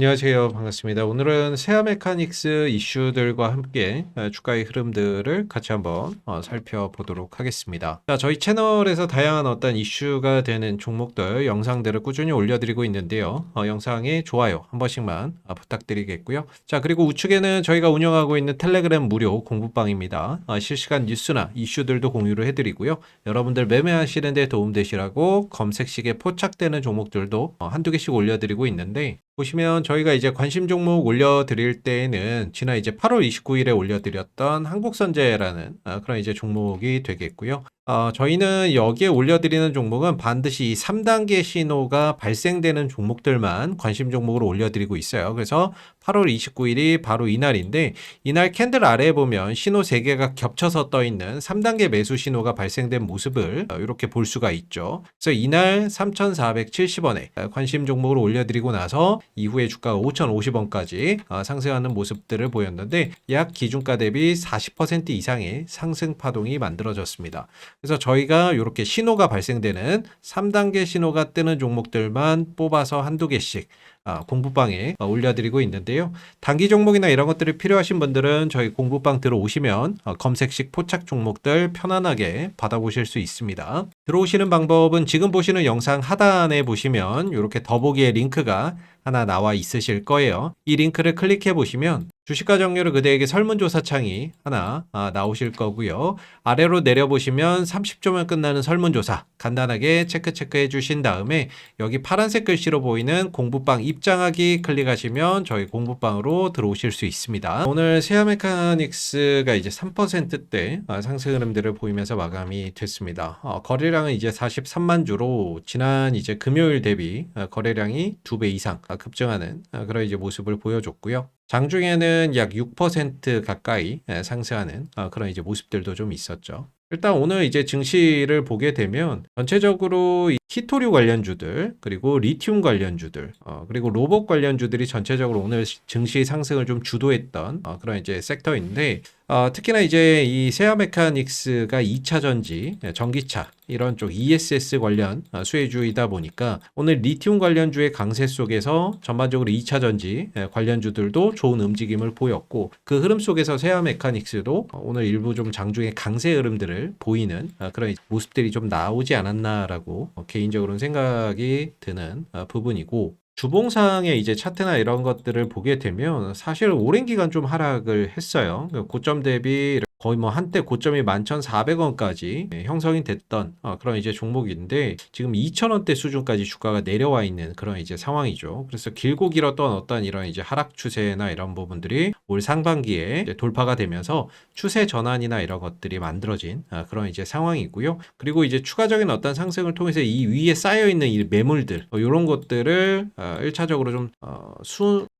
안녕하세요. 반갑습니다. 오늘은 세아 메카닉스 이슈들과 함께 주가의 흐름들을 같이 한번 살펴보도록 하겠습니다. 자, 저희 채널에서 다양한 어떤 이슈가 되는 종목들 영상들을 꾸준히 올려드리고 있는데요. 영상에 좋아요 한 번씩만 부탁드리겠고요. 자, 그리고 우측에는 저희가 운영하고 있는 텔레그램 무료 공부방입니다. 실시간 뉴스나 이슈들도 공유를 해드리고요. 여러분들 매매하시는 데 도움되시라고 검색식에 포착되는 종목들도 한두 개씩 올려드리고 있는데, 보시면 저희가 이제 관심 종목 올려드릴 때에는 지난 이제 8월 29일에 올려드렸던 한국선제라는 그런 이제 종목이 되겠고요. 저희는 여기에 올려드리는 종목은 반드시 이 3단계 신호가 발생되는 종목들만 관심 종목으로 올려드리고 있어요. 그래서 8월 29일이 바로 이날인데, 이날 캔들 아래에 보면 신호 3개가 겹쳐서 떠 있는 3단계 매수 신호가 발생된 모습을 이렇게 볼 수가 있죠. 그래서 이날 3,470원에 관심 종목으로 올려드리고 나서 이후에 주가가 5,050원까지 상승하는 모습들을 보였는데, 약 기준가 대비 40% 이상의 상승 파동이 만들어졌습니다. 그래서 저희가 이렇게 신호가 발생되는 3단계 신호가 뜨는 종목들만 뽑아서 한두 개씩 공부방에 올려드리고 있는데요. 단기 종목이나 이런 것들이 필요하신 분들은 저희 공부방 들어오시면 검색식 포착 종목들 편안하게 받아보실 수 있습니다. 들어오시는 방법은 지금 보시는 영상 하단에 보시면 이렇게 더보기에 링크가 하나 나와 있으실 거예요. 이 링크를 클릭해 보시면 주식과 정렬을 그대에게 설문조사 창이 하나 나오실 거고요. 아래로 내려보시면 30초면 끝나는 설문조사 간단하게 체크해 주신 다음에 여기 파란색 글씨로 보이는 공부방 입장하기 클릭하시면 저희 공부방으로 들어오실 수 있습니다. 오늘 세아 메카닉스가 이제 3%대 상승 흐름들을 보이면서 마감이 됐습니다. 거래량은 이제 43만 주로 지난 이제 금요일 대비 거래량이 2배 이상 급증하는 그런 이제 모습을 보여줬고요. 장중에는 약 6% 가까이 상승하는 그런 이제 모습들도 좀 있었죠. 일단 오늘 이제 증시를 보게 되면 전체적으로 히토류 관련주들, 그리고 리튬 관련주들, 그리고 로봇 관련주들이 전체적으로 오늘 증시 상승을 좀 주도했던 그런 이제 섹터인데, 특히나 이제 이 세아 메카닉스가 2차 전지, 전기차 이런 쪽 ESS 관련 수혜주이다 보니까 오늘 리튬 관련주의 강세 속에서 전반적으로 2차 전지 관련주들도 좋은 움직임을 보였고, 그 흐름 속에서 세아 메카닉스도 오늘 일부 좀 장중에 강세 흐름들을 보이는 그런 모습들이 좀 나오지 않았나라고 개인적으로는 생각이 드는 부분이고, 주봉상의 이제 차트나 이런 것들을 보게 되면 사실 오랜 기간 좀 하락을 했어요. 고점 대비 거의 뭐 한때 고점이 11,400원까지 형성이 됐던 그런 이제 종목인데, 지금 2,000원대 수준까지 주가가 내려와 있는 그런 이제 상황이죠. 그래서 길고 길었던 어떤 이런 이제 하락 추세나 이런 부분들이 올 상반기에 이제 돌파가 되면서 추세 전환이나 이런 것들이 만들어진 그런 이제 상황이고요. 그리고 이제 추가적인 어떤 상승을 통해서 이 위에 쌓여 있는 이 매물들 이런 것들을 1차적으로 좀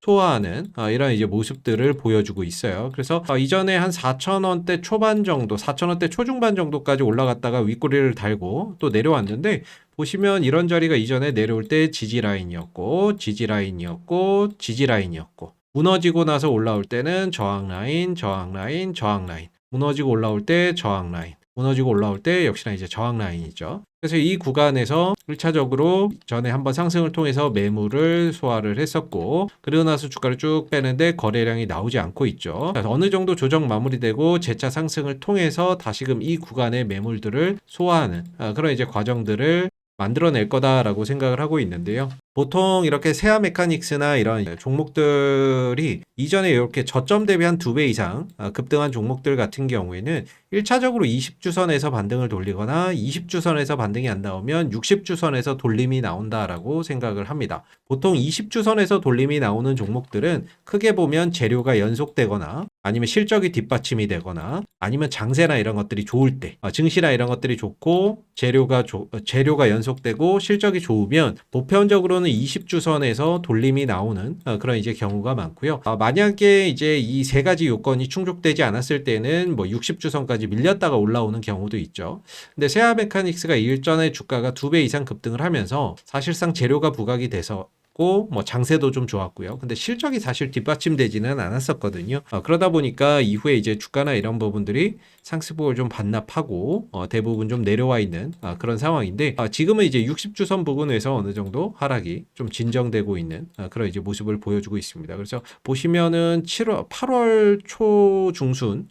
소화하는 이런 이제 모습들을 보여주고 있어요. 그래서 이전에 한 4,000원대 초반 정도, 4,000원대 초중반 정도까지 올라갔다가 윗꼬리를 달고 또 내려왔는데, 보시면 이런 자리가 이전에 내려올 때 지지 라인이었고, 지지 라인이었고, 지지 라인이었고, 무너지고 나서 올라올 때는 저항 라인, 저항 라인, 저항 라인, 무너지고 올라올 때 저항 라인, 무너지고 올라올 때 역시나 이제 저항 라인이죠. 그래서 이 구간에서 1차적으로 전에 한번 상승을 통해서 매물을 소화를 했었고, 그러고 나서 주가를 쭉 빼는데 거래량이 나오지 않고 있죠. 어느 정도 조정 마무리되고 재차 상승을 통해서 다시금 이 구간의 매물들을 소화하는 그런 이제 과정들을 만들어낼 거다라고 생각을 하고 있는데요. 보통 이렇게 세아 메카닉스나 이런 종목들이 이전에 이렇게 저점 대비 한 2배 이상 급등한 종목들 같은 경우에는 1차적으로 20주선에서 반등을 돌리거나 20주선에서 반등이 안 나오면 60주선에서 돌림이 나온다라고 생각을 합니다. 보통 20주선에서 돌림이 나오는 종목들은 크게 보면 재료가 연속되거나 아니면 실적이 뒷받침이 되거나 아니면 장세나 이런 것들이 좋을 때, 증시나 이런 것들이 좋고 재료가 연속되고 실적이 좋으면 보편적으로는 20주선에서 돌림이 나오는 그런 이제 경우가 많고요. 만약에 이제 이 세 가지 요건이 충족되지 않았을 때는 뭐 60주선까지 밀렸다가 올라오는 경우도 있죠. 근데 세아 메카닉스가 일전에 주가가 2배 이상 급등을 하면서 사실상 재료가 부각이 돼서 좋았고 뭐 장세도 좀 좋았고요. 근데 실적이 사실 뒷받침되지는 않았었거든요. 그러다 보니까 이후에 이제 주가나 이런 부분들이 상승폭을 좀 반납하고 대부분 좀 내려와 있는 그런 상황인데 지금은 이제 60주선 부근에서 어느 정도 하락이 좀 진정되고 있는 그런 이제 모습을 보여주고 있습니다. 그래서 보시면은 8월 초 중순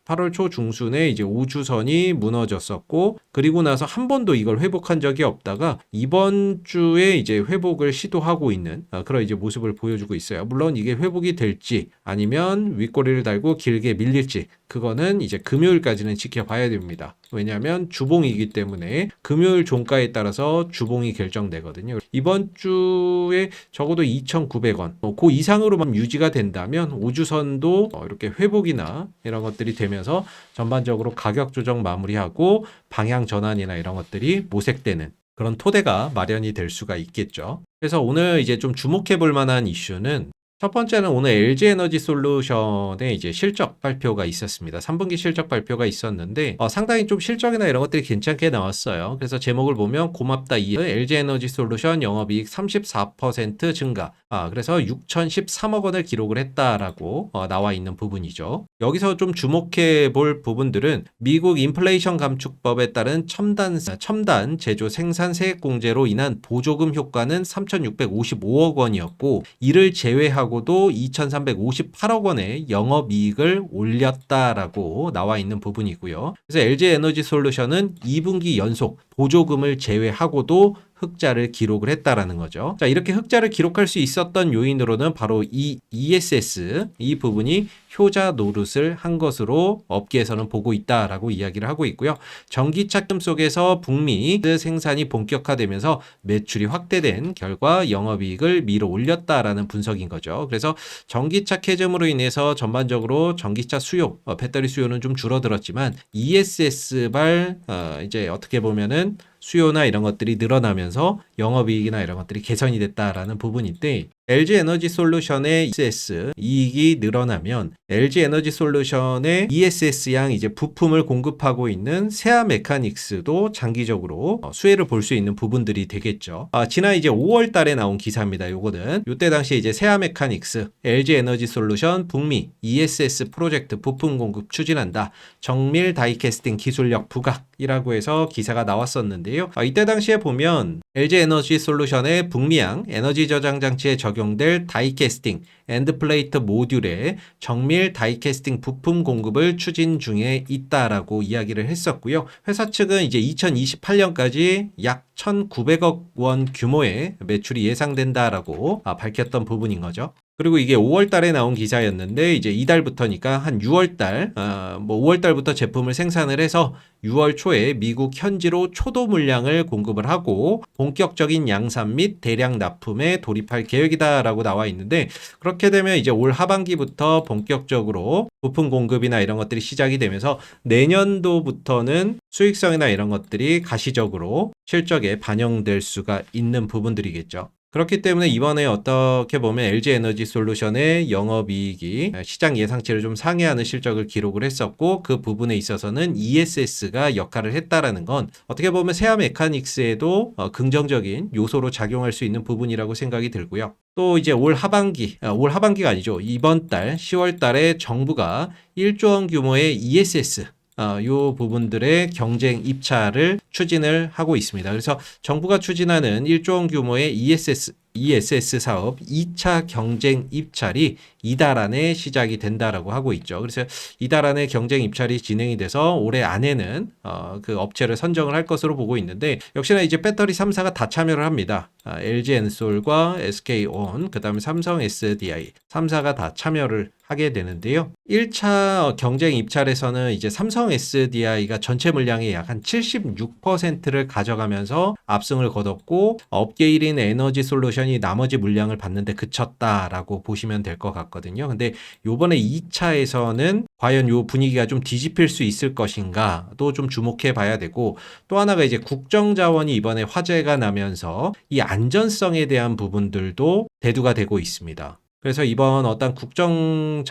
8월 초 중순에 이제 5주선이 무너졌었고 그리고 나서 한 번도 이걸 회복한 적이 없다가 이번 주에 이제 회복을 시도하고 있는 그런 이제 모습을 보여주고 있어요. 물론 이게 회복이 될지 아니면 윗꼬리를 달고 길게 밀릴지 그거는 이제 금요일까지는 지켜봐야 됩니다. 왜냐하면 주봉이기 때문에 금요일 종가에 따라서 주봉이 결정되거든요. 이번 주에 적어도 2,900원, 그 이상으로만 유지가 된다면 5주선도 이렇게 회복이나 이런 것들이 되면서 전반적으로 가격 조정 마무리하고 방향 전환이나 이런 것들이 모색되는 그런 토대가 마련이 될 수가 있겠죠. 그래서 오늘 이제 좀 주목해 볼 만한 이슈는 첫 번째는 오늘 LG에너지 솔루션의 이제 실적 발표가 있었습니다. 3분기 실적 발표가 있었는데 상당히 좀 실적이나 이런 것들이 괜찮게 나왔어요. 그래서 제목을 보면 고맙다 LG에너지 솔루션 영업이익 34% 증가. 그래서 6,013억 원을 기록을 했다라고 나와 있는 부분이죠. 여기서 좀 주목해 볼 부분들은 미국 인플레이션 감축법에 따른 첨단 제조 생산 세액 공제로 인한 보조금 효과는 3,655억 원이었고 이를 제외하고도 2,358억 원의 영업이익을 올렸다라고 나와 있는 부분이고요. 그래서 LG에너지 솔루션은 2분기 연속 보조금을 제외하고도 흑자를 기록을 했다라는 거죠. 자, 이렇게 흑자를 기록할 수 있었던 요인으로는 바로 이 ESS 이 부분이 효자 노릇을 한 것으로 업계에서는 보고 있다라고 이야기를 하고 있고요. 전기차 속에서 북미 생산이 본격화되면서 매출이 확대된 결과 영업이익을 밀어 올렸다라는 분석인 거죠. 그래서 전기차 캐즘으로 인해서 전반적으로 전기차 수요, 배터리 수요는 좀 줄어들었지만 ESS발 이제 어떻게 보면은 수요나 이런 것들이 늘어나면서 영업이익이나 이런 것들이 개선이 됐다라는 부분인데 LG에너지 솔루션의 ESS 이익이 늘어나면 LG에너지 솔루션의 ESS양 이제 부품을 공급하고 있는 세아 메카닉스도 장기적으로 수혜를 볼 수 있는 부분들이 되겠죠. 지난 이제 5월 달에 나온 기사입니다. 요거는 요때 당시에 이제 세아 메카닉스 LG에너지 솔루션 북미 ESS 프로젝트 부품 공급 추진한다. 정밀 다이캐스팅 기술력 부각이라고 해서 기사가 나왔었는데요. 이때 당시에 보면 LG에너지 솔루션의 북미양 에너지 저장 장치에 적용될 다이캐스팅 엔드플레이트 모듈에 정밀 다이캐스팅 부품 공급을 추진 중에 있다라고 이야기를 했었고요. 회사 측은 이제 2028년까지 약 1,900억 원 규모의 매출이 예상된다라고 밝혔던 부분인 거죠. 그리고 이게 5월 달에 나온 기사였는데 이제 이달부터니까 한 6월 달, 5월 달부터 제품을 생산을 해서 6월 초에 미국 현지로 초도 물량을 공급을 하고 본격적인 양산 및 대량 납품에 돌입할 계획이다라고 나와 있는데 그렇게 되면 이제 올 하반기부터 본격적으로 부품 공급이나 이런 것들이 시작이 되면서 내년도부터는 수익성이나 이런 것들이 가시적으로 실적에 반영될 수가 있는 부분들이겠죠. 그렇기 때문에 이번에 어떻게 보면 LG에너지 솔루션의 영업이익이 시장 예상치를 좀 상회하는 실적을 기록을 했었고 그 부분에 있어서는 ESS가 역할을 했다라는 건 어떻게 보면 세아 메카닉스에도 긍정적인 요소로 작용할 수 있는 부분이라고 생각이 들고요. 또 이제 올 하반기가 아니죠. 이번 달 10월 달에 정부가 1조 원 규모의 ESS 요 부분들의 경쟁 입찰을 추진을 하고 있습니다. 그래서 정부가 추진하는 1조 원 규모의 ESS 사업 2차 경쟁 입찰이 이달 안에 시작이 된다라고 하고 있죠. 그래서 이달 안에 경쟁 입찰이 진행이 돼서 올해 안에는 그 업체를 선정을 할 것으로 보고 있는데 역시나 이제 배터리 3사가 다 참여를 합니다. LG엔솔과 SK온, 그다음에 삼성 SDI 3사가 다 참여를 하게 되는데요. 1차 경쟁 입찰에서는 이제 삼성 SDI가 전체 물량의 약 한 76%를 가져가면서 압승을 거뒀고 업계 1인 에너지 솔루션이 나머지 물량을 받는데 그쳤다라고 보시면 될 것 같거든요. 근데 요번에 2차에서는 과연 요 분위기가 좀 뒤집힐 수 있을 것인가도 좀 주목해 봐야 되고 또 하나가 이제 국정자원이 이번에 화제가 나면서 이 안전성에 대한 부분들도 대두가 되고 있습니다. 그래서 이번 어떤 국정자원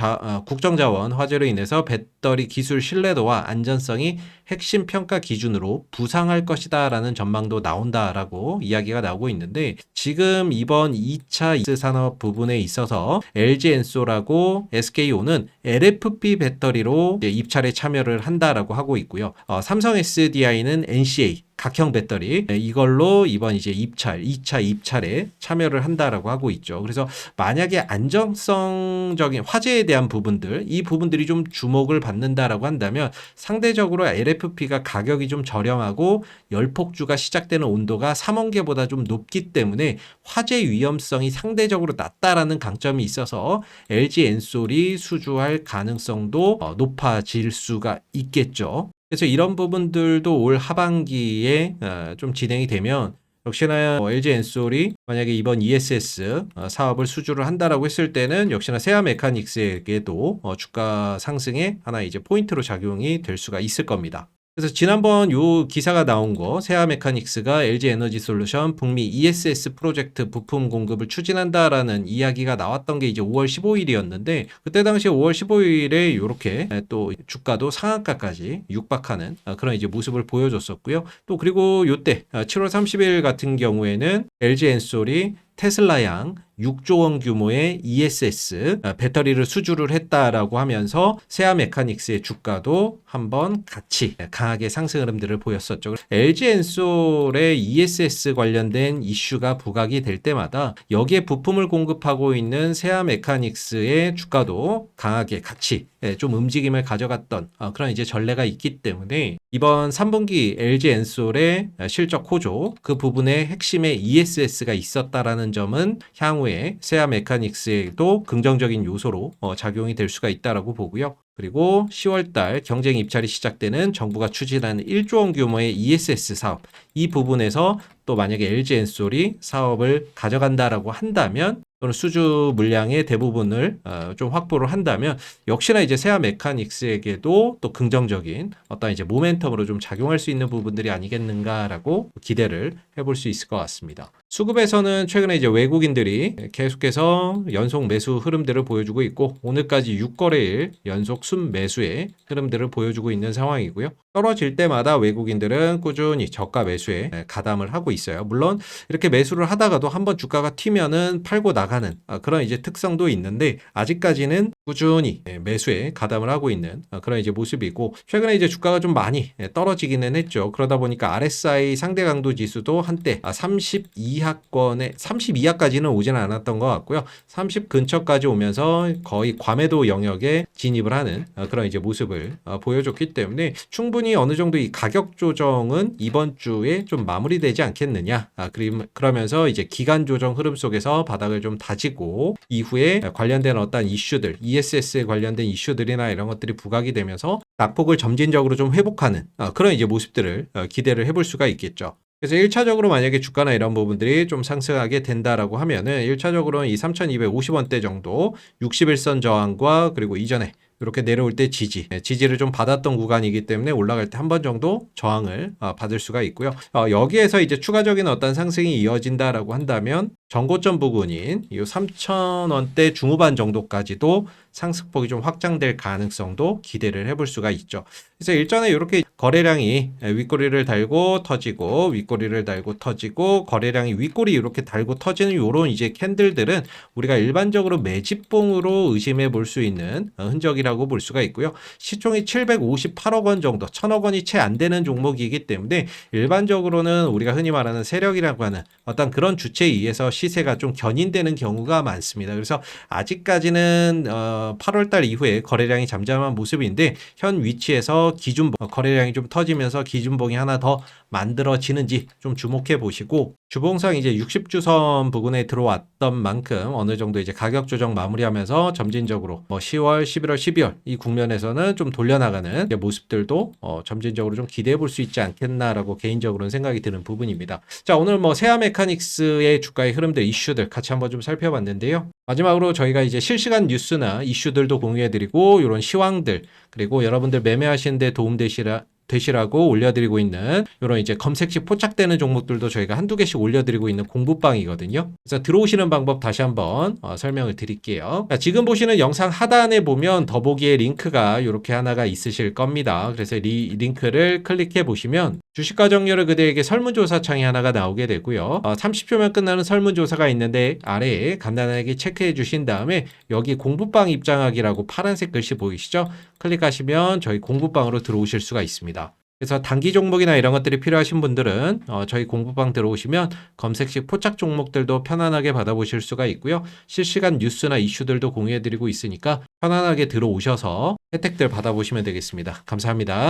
화재로 인해서 배터리 기술 신뢰도와 안전성이 핵심 평가 기준으로 부상할 것이다라는 전망도 나온다라고 이야기가 나오고 있는데, 지금 이번 2차 산업 부분에 있어서 LG 엔소라고 SK온은 LFP 배터리로 입찰에 참여를 한다라고 하고 있고요. 삼성 SDI는 NCA 각형 배터리, 이걸로 이번 이제 2차 입찰에 참여를 한다라고 하고 있죠. 그래서 만약에 안정성적인 화재에 대한 부분들, 이 부분들이 좀 주목을 받는다라고 한다면 상대적으로 LFP가 가격이 좀 저렴하고 열폭주가 시작되는 온도가 삼원계보다 좀 높기 때문에 화재 위험성이 상대적으로 낮다라는 강점이 있어서 LG 엔솔이 수주할 가능성도 높아질 수가 있겠죠. 그래서 이런 부분들도 올 하반기에 좀 진행이 되면, 역시나 LG 엔솔이 만약에 이번 ESS 사업을 수주를 한다라고 했을 때는 역시나 세아 메카닉스에게도 주가 상승의 하나 이제 포인트로 작용이 될 수가 있을 겁니다. 그래서 지난번 요 기사가 나온 거, 세아 메카닉스가 LG 에너지 솔루션 북미 ESS 프로젝트 부품 공급을 추진한다라는 이야기가 나왔던 게 이제 5월 15일이었는데, 그때 당시 5월 15일에 이렇게 또 주가도 상한가까지 육박하는 그런 이제 모습을 보여줬었고요. 또 그리고 요때 7월 30일 같은 경우에는 LG 엔솔이 테슬라양 6조 원 규모의 ESS 배터리를 수주를 했다라고 하면서 세아 메카닉스의 주가도 한번 같이 강하게 상승 흐름들을 보였었죠. LG 엔솔의 ESS 관련된 이슈가 부각이 될 때마다 여기에 부품을 공급하고 있는 세아 메카닉스의 주가도 강하게 같이 좀 움직임을 가져갔던 그런 이제 전례가 있기 때문에, 이번 3분기 LG 엔솔의 실적 호조 그 부분에 핵심에 ESS가 있었다라는 점은 향후에 세아 메카닉스에도 긍정적인 요소로 작용이 될 수가 있다라고 보고요. 그리고 10월달 경쟁 입찰이 시작되는 정부가 추진하는 1조 원 규모의 ESS 사업, 이 부분에서 또 만약에 LG 엔솔이 사업을 가져간다라고 한다면, 또는 수주 물량의 대부분을 좀 확보를 한다면, 역시나 이제 세아 메카닉스에게도 또 긍정적인 어떤 이제 모멘텀으로 좀 작용할 수 있는 부분들이 아니겠는가라고 기대를 해볼 수 있을 것 같습니다. 수급에서는 최근에 이제 외국인들이 계속해서 연속 매수 흐름들을 보여주고 있고, 오늘까지 6거래일 연속 순매수의 흐름들을 보여주고 있는 상황이고요. 떨어질 때마다 외국인들은 꾸준히 저가 매수에 가담을 하고 있어요. 물론 이렇게 매수를 하다가도 한번 주가가 튀면은 팔고 나가는 그런 이제 특성도 있는데, 아직까지는 꾸준히 매수에 가담을 하고 있는 그런 이제 모습이고, 최근에 이제 주가가 좀 많이 떨어지기는 했죠. 그러다 보니까 RSI 상대 강도 지수도 한때 32하까지는 오지는 않았던 것 같고요. 30 근처까지 오면서 거의 과매도 영역에 진입을 하는 그런 이제 모습을 보여줬기 때문에, 충분히 어느 정도 이 가격 조정은 이번 주에 좀 마무리되지 않겠느냐. 그러면서 이제 기간 조정 흐름 속에서 바닥을 좀 다지고, 이후에 관련된 어떤 이슈들, ESS에 관련된 이슈들이나 이런 것들이 부각이 되면서 낙폭을 점진적으로 좀 회복하는 그런 이제 모습들을 기대를 해볼 수가 있겠죠. 그래서 1차적으로 만약에 주가나 이런 부분들이 좀 상승하게 된다라고 하면은, 1차적으로는 이 3,250원대 정도 61선 저항과, 그리고 이전에 이렇게 내려올 때 지지를 좀 받았던 구간이기 때문에 올라갈 때 한 번 정도 저항을 받을 수가 있고요. 여기에서 이제 추가적인 어떤 상승이 이어진다라고 한다면, 전고점 부근인 이 3,000원대 중후반 정도까지도 상승폭이 좀 확장될 가능성도 기대를 해볼 수가 있죠. 그래서 일전에 이렇게 거래량이 윗꼬리를 달고 터지고, 윗꼬리를 달고 터지고, 거래량이 윗꼬리 이렇게 달고 터지는 이런 이제 캔들들은 우리가 일반적으로 매집봉으로 의심해 볼 수 있는 흔적이라고 볼 수가 있고요. 시총이 758억 원 정도, 1,000억 원이 채 안 되는 종목이기 때문에, 일반적으로는 우리가 흔히 말하는 세력이라고 하는 어떤 그런 주체에 의해서 시세가 좀 견인되는 경우가 많습니다. 그래서 아직까지는 8월달 이후에 거래량이 잠잠한 모습인데, 현 위치에서 기준봉, 거래량이 좀 터지면서 기준봉이 하나 더 만들어지는지 좀 주목해 보시고, 주봉상 이제 60주선 부근에 들어왔던 만큼 어느 정도 이제 가격 조정 마무리하면서 점진적으로 10월, 11월, 12월 이 국면에서는 좀 돌려나가는 모습들도 점진적으로 좀 기대해 볼 수 있지 않겠나라고 개인적으로는 생각이 드는 부분입니다. 자, 오늘 세아 메카닉스의 주가의 흐름들, 이슈들 같이 한번 좀 살펴봤는데요. 마지막으로 저희가 이제 실시간 뉴스나 이슈들도 공유해 드리고, 이런 시황들, 그리고 여러분들 매매하시는 데 되시라고 올려드리고 있는 이런 이제 검색 시 포착되는 종목들도 저희가 한두 개씩 올려드리고 있는 공부방이거든요. 그래서 들어오시는 방법 다시 한번 설명을 드릴게요. 자, 지금 보시는 영상 하단에 보면 더보기에 링크가 이렇게 하나가 있으실 겁니다. 그래서 이 링크를 클릭해 보시면 주식과 정렬을 그대에게 설문조사 창이 하나가 나오게 되고요. 30초면 끝나는 설문조사가 있는데 아래에 간단하게 체크해 주신 다음에 여기 공부방 입장하기라고 파란색 글씨 보이시죠? 클릭하시면 저희 공부방으로 들어오실 수가 있습니다. 그래서 단기 종목이나 이런 것들이 필요하신 분들은 저희 공부방 들어오시면 검색 시 포착 종목들도 편안하게 받아보실 수가 있고요. 실시간 뉴스나 이슈들도 공유해드리고 있으니까 편안하게 들어오셔서 혜택들 받아보시면 되겠습니다. 감사합니다.